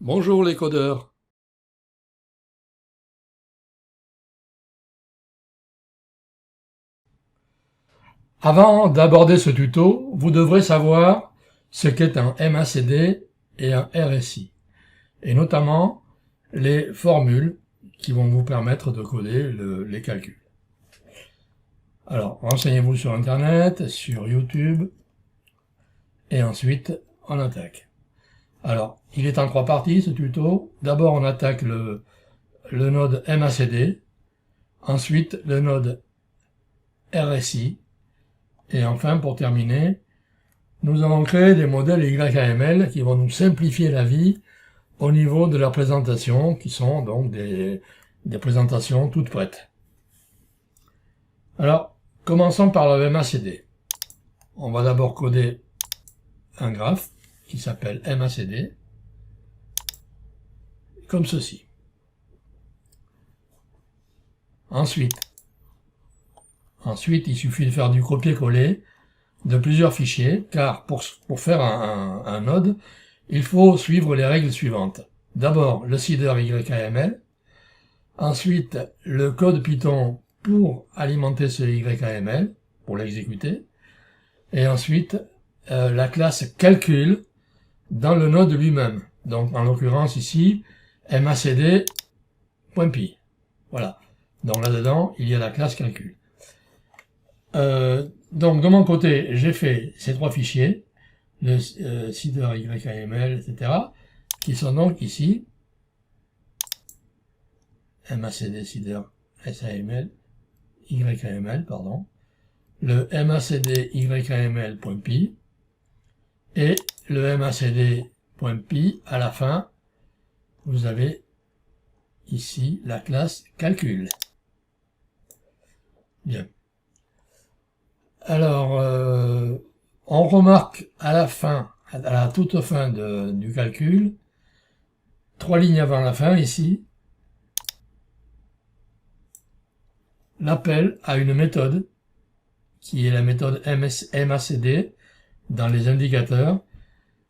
Bonjour les codeurs. Avant d'aborder ce tuto, vous devrez savoir ce qu'est un MACD et un RSI, et notamment les formules qui vont vous permettre de coder les calculs. Alors, renseignez-vous sur Internet, sur YouTube, et ensuite on attaque. Alors, il est en 3 parties ce tuto. D'abord on attaque le node MACD, ensuite le node RSI, et enfin pour terminer, nous allons créer des modèles YAML qui vont nous simplifier la vie au niveau de la présentation, qui sont donc des présentations toutes prêtes. Alors, commençons par le MACD. On va d'abord coder un graphe qui s'appelle MACD, comme ceci. Ensuite, il suffit de faire du copier-coller de plusieurs fichiers, car pour faire un node, il faut suivre les règles suivantes. D'abord, le seeder YAML, ensuite le code Python pour alimenter ce YAML, pour l'exécuter, et ensuite la classe calcul dans le node lui-même. Donc en l'occurrence ici, macd.py. Voilà. Donc là-dedans, il y a la classe calcul. Donc de mon côté, j'ai fait ces 3 fichiers, le seeder YAML, etc., qui sont donc ici, macd seeder SAML, YAML, pardon, le macd YAML.py et le macd.py. À la fin, vous avez ici la classe calcul. Bien. Alors, on remarque à la fin, à la toute fin du calcul, 3 lignes avant la fin ici, l'appel à une méthode qui est la méthode macd dans les indicateurs,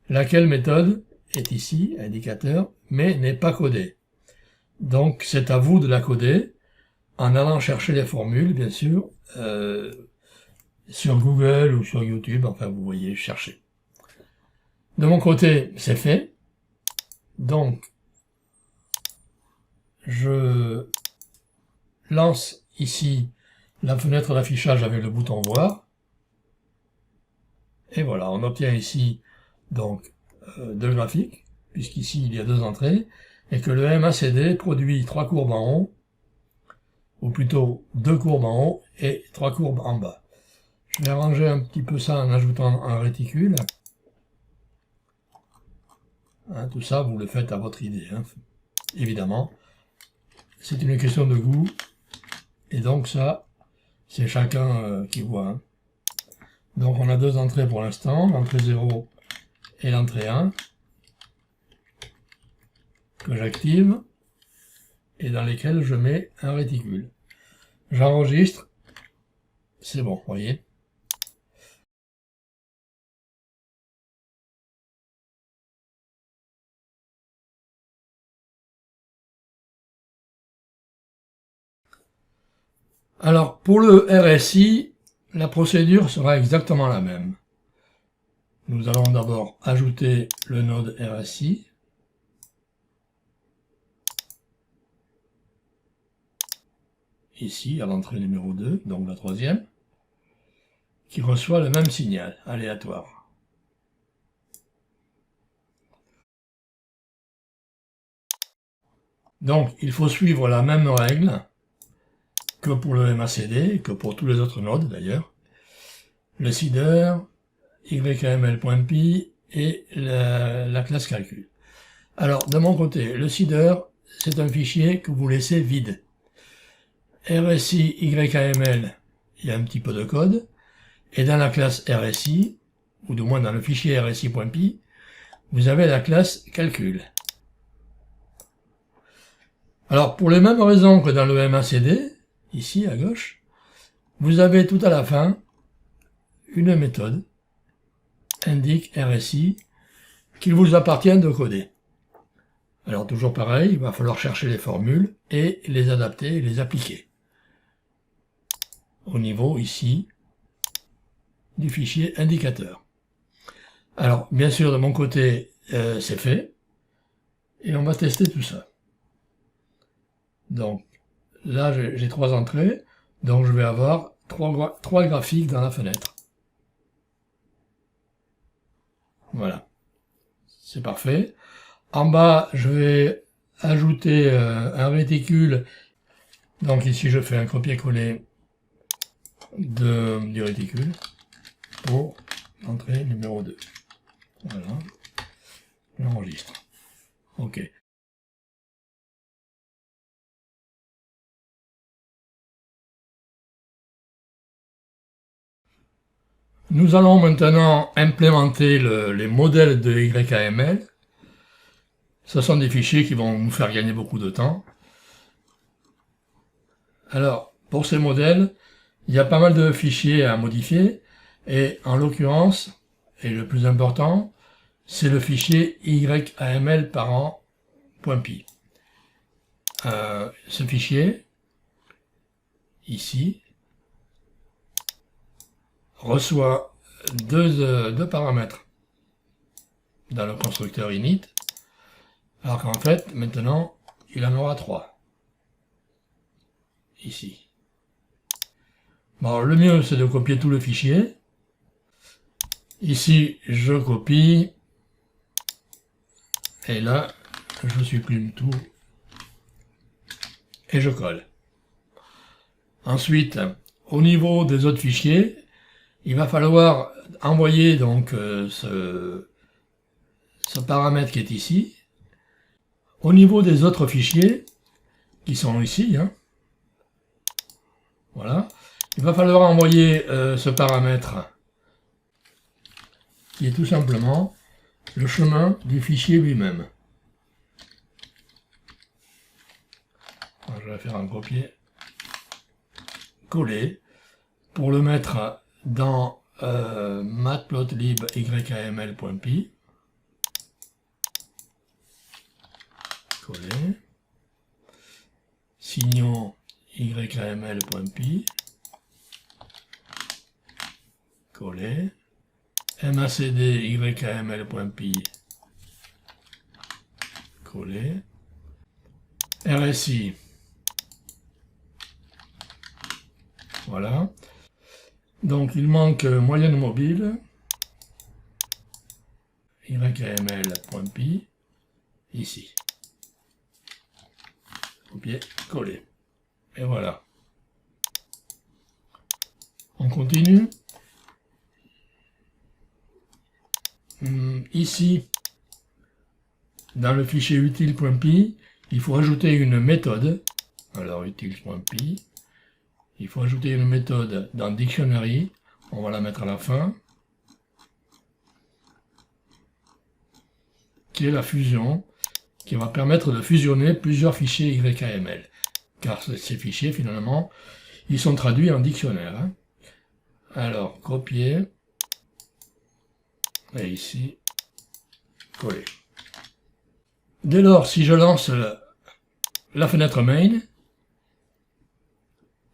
laquelle méthode est ici, indicateur, mais n'est pas codée. Donc c'est à vous de la coder en allant chercher les formules, bien sûr, sur Google ou sur YouTube, enfin vous voyez, chercher. De mon côté, c'est fait. Donc, je lance ici la fenêtre d'affichage avec le bouton voir. Et voilà, on obtient ici donc 2 graphiques, puisqu'ici il y a 2 entrées, et que le MACD produit 3 courbes en haut, ou plutôt 2 courbes en haut et 3 courbes en bas. Je vais arranger un petit peu ça en ajoutant un réticule. Hein, tout ça, vous le faites à votre idée, hein, évidemment. C'est une question de goût, et donc ça, c'est chacun qui voit. Hein. Donc on a 2 entrées pour l'instant, l'entrée 0 et l'entrée 1, que j'active, et dans lesquelles je mets un réticule. J'enregistre, c'est bon, vous voyez. Alors, pour le RSI, la procédure sera exactement la même. Nous allons d'abord ajouter le node RSI. Ici, à l'entrée numéro 2, donc la 3e, qui reçoit le même signal aléatoire. Donc, il faut suivre la même règle que pour le MACD, que pour tous les autres nodes d'ailleurs. Le seeder, YAML.py et la classe calcul. Alors, de mon côté, le seeder, c'est un fichier que vous laissez vide. RSI, YAML, il y a un petit peu de code, et dans la classe RSI, ou du moins dans le fichier RSI.py, vous avez la classe calcul. Alors, pour les mêmes raisons que dans le MACD, ici à gauche, vous avez tout à la fin une méthode, indique RSI, qu'il vous appartient de coder. Alors toujours pareil, il va falloir chercher les formules et les adapter et les appliquer. Au niveau ici du fichier indicateur. Alors bien sûr de mon côté c'est fait et on va tester tout ça. Donc là j'ai 3 entrées, donc je vais avoir 3 graphiques dans la fenêtre. Voilà, c'est parfait. En bas je vais ajouter un réticule, donc ici je fais un copier-coller du réticule pour l'entrée numéro 2. Voilà, j'enregistre. OK. Nous allons maintenant implémenter les modèles de YAML. Ce sont des fichiers qui vont nous faire gagner beaucoup de temps. Alors, pour ces modèles, il y a pas mal de fichiers à modifier, et en l'occurrence, et le plus important, c'est le fichier YAML parent.py. Ce fichier, ici, reçoit deux paramètres dans le constructeur init, alors qu'en fait, maintenant, il en aura 3. Ici. Bon, le mieux, c'est de copier tout le fichier. Ici, je copie. Et là, je supprime tout. Et je colle. Ensuite, au niveau des autres fichiers, il va falloir envoyer donc ce paramètre qui est ici. Au niveau des autres fichiers, qui sont ici, hein, voilà, il va falloir envoyer ce paramètre qui est tout simplement le chemin du fichier lui-même. Je vais faire un copier-coller pour le mettre dans matplotlib YAML.py. Coller. Signons YAML.py. Coller. MACD YAML.py. Coller. RSI. Voilà. Donc il manque moyenne mobile. YAML.py. Ici. Copier, coller. Et voilà. On continue. Ici, dans le fichier utile.py, il faut ajouter une méthode. Alors utile.py, il faut ajouter une méthode dans Dictionary. On va la mettre à la fin. Qui est la fusion, qui va permettre de fusionner plusieurs fichiers YAML. Car ces fichiers, finalement, ils sont traduits en dictionnaire. Hein. Alors, copier. Et ici, coller. Dès lors, si je lance la fenêtre main,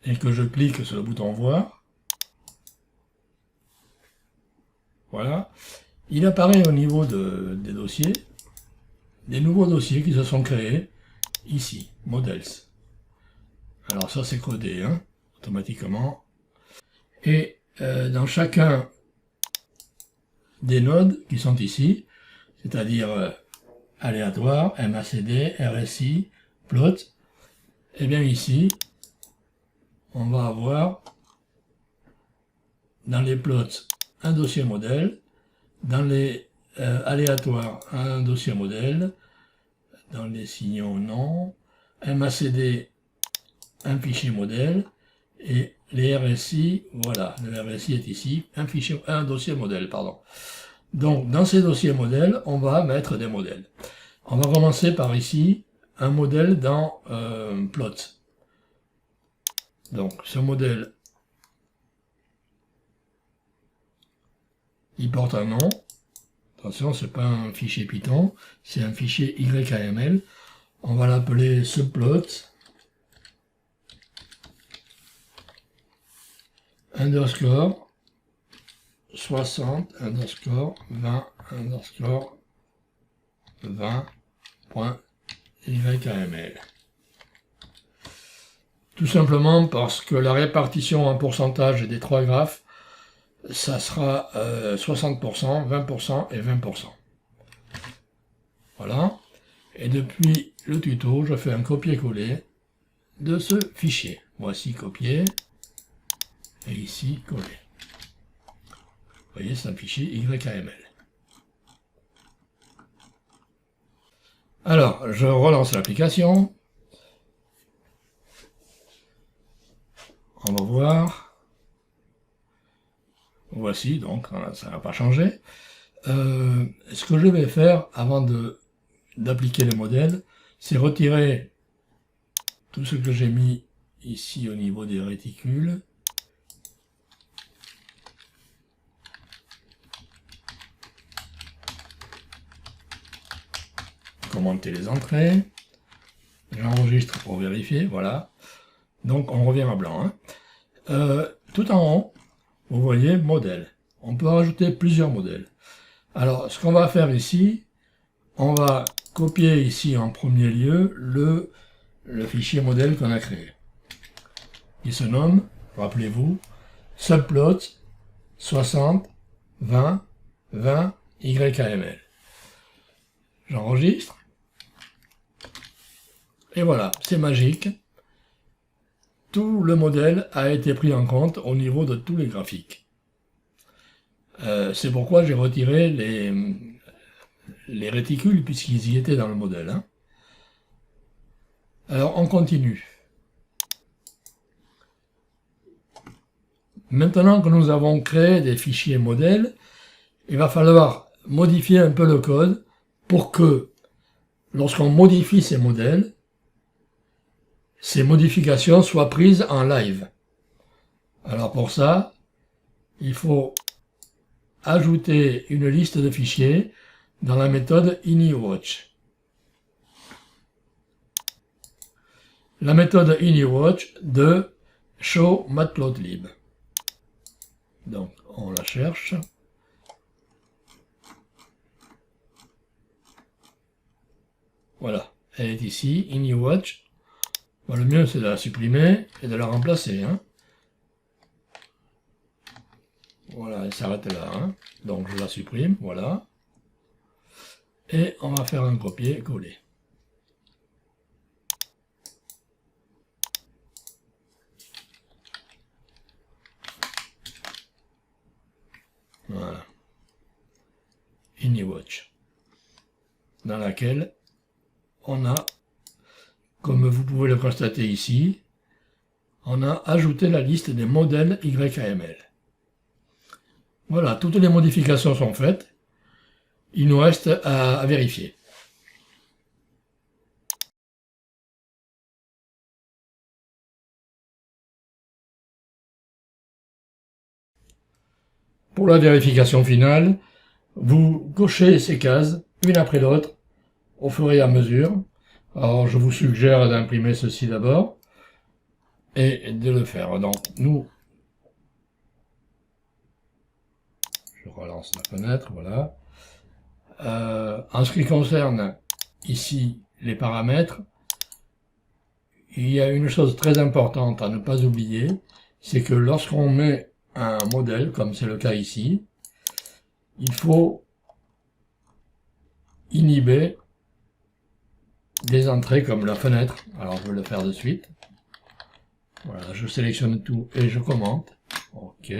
et que je clique sur le bouton voir, voilà, il apparaît au niveau des dossiers, des nouveaux dossiers qui se sont créés, ici, models. Alors ça c'est codé, hein, automatiquement. Et dans chacun des nodes qui sont ici, c'est-à-dire aléatoire, MACD, RSI, plot, et bien ici, on va avoir dans les plots un dossier modèle, dans les aléatoires un dossier modèle, dans les signaux non, MACD un fichier modèle, et les RSI, voilà, le RSI est ici, un dossier modèle, pardon. Donc, dans ces dossiers modèles, on va mettre des modèles. On va commencer par ici, un modèle dans plot. Donc, ce modèle, il porte un nom, Attention, c'est pas un fichier Python, c'est un fichier YAML. On va l'appeler subplot underscore 60 underscore 20 underscore 20.yml. Tout simplement parce que la répartition en pourcentage des trois graphes, ça sera 60%, 20% et 20%. Voilà. Et depuis le tuto, je fais un copier-coller de ce fichier. Voici copier et ici coller. Vous voyez, c'est un fichier YAML. Alors, je relance l'application. On va voir. Voici, donc, ça n'a pas changé. Ce que je vais faire avant d'appliquer le modèle, c'est retirer tout ce que j'ai mis ici au niveau des réticules. Commenter les entrées. J'enregistre pour vérifier, voilà. Donc on revient à blanc. Tout en haut, vous voyez modèle. On peut rajouter plusieurs modèles. Alors ce qu'on va faire ici, on va copier ici en premier lieu le fichier modèle qu'on a créé. Il se nomme, rappelez-vous, subplot 60 20 20 YAML. J'enregistre. Et voilà, c'est magique. Tout le modèle a été pris en compte au niveau de tous les graphiques. C'est pourquoi j'ai retiré les réticules puisqu'ils y étaient dans le modèle. Hein. Alors on continue. Maintenant que nous avons créé des fichiers modèles, il va falloir modifier un peu le code pour que lorsqu'on modifie ces modèles, ces modifications soient prises en live. Alors pour ça, il faut ajouter une liste de fichiers dans la méthode inywatch. La méthode inywatch de showmatplotlib. Donc on la cherche. Voilà, elle est ici, inywatch. Bon, le mieux c'est de la supprimer et de la remplacer. Hein. Voilà, elle s'arrête là. Hein. Donc je la supprime, voilà. Et on va faire un copier-coller. Voilà. Inywatch. Dans laquelle on a, comme vous pouvez le constater ici, on a ajouté la liste des modèles YAML. Voilà, toutes les modifications sont faites. Il nous reste à vérifier. Pour la vérification finale, vous cochez ces cases, une après l'autre, au fur et à mesure. Alors je vous suggère d'imprimer ceci d'abord, et de le faire. Donc nous, je relance la fenêtre, voilà. En ce qui concerne ici les paramètres, il y a une chose très importante à ne pas oublier, c'est que lorsqu'on met un modèle, comme c'est le cas ici, il faut inhiber des entrées comme la fenêtre. Alors je vais le faire de suite. Voilà, je sélectionne tout et je commente. OK.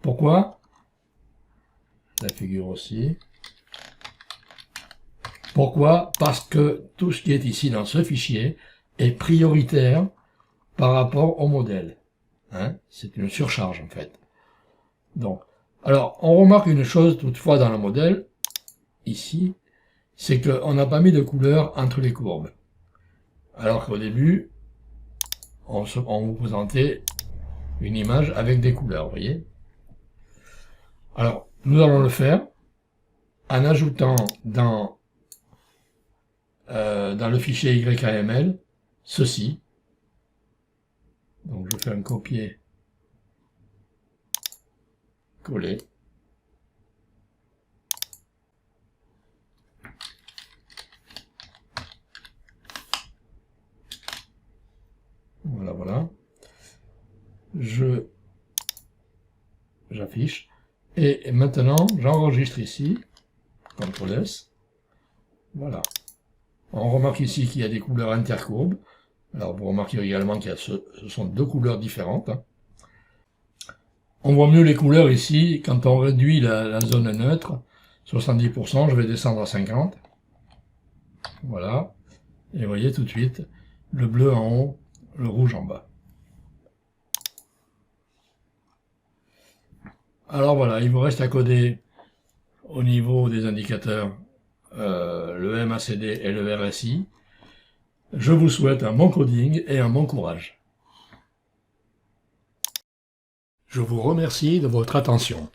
Pourquoi? La figure aussi. Pourquoi? Parce que tout ce qui est ici dans ce fichier est prioritaire par rapport au modèle. Hein? C'est une surcharge en fait. Donc, alors, on remarque une chose toutefois dans le modèle, ici, c'est qu'on n'a pas mis de couleur entre les courbes. Alors qu'au début, on vous présentait une image avec des couleurs, vous voyez. Alors, nous allons le faire. en ajoutant dans le fichier YAML ceci. Donc je fais un copier, coller. Voilà, voilà. J'affiche. Et maintenant, j'enregistre ici. CTRL S. Voilà. On remarque ici qu'il y a des couleurs intercourbes. Alors vous remarquez également qu'il y a ce sont deux couleurs différentes. On voit mieux les couleurs ici quand on réduit la zone neutre. 70%, je vais descendre à 50. Voilà. Et vous voyez tout de suite le bleu en haut, le rouge en bas. Alors voilà, il vous reste à coder au niveau des indicateurs le MACD et le RSI. Je vous souhaite un bon coding et un bon courage. Je vous remercie de votre attention.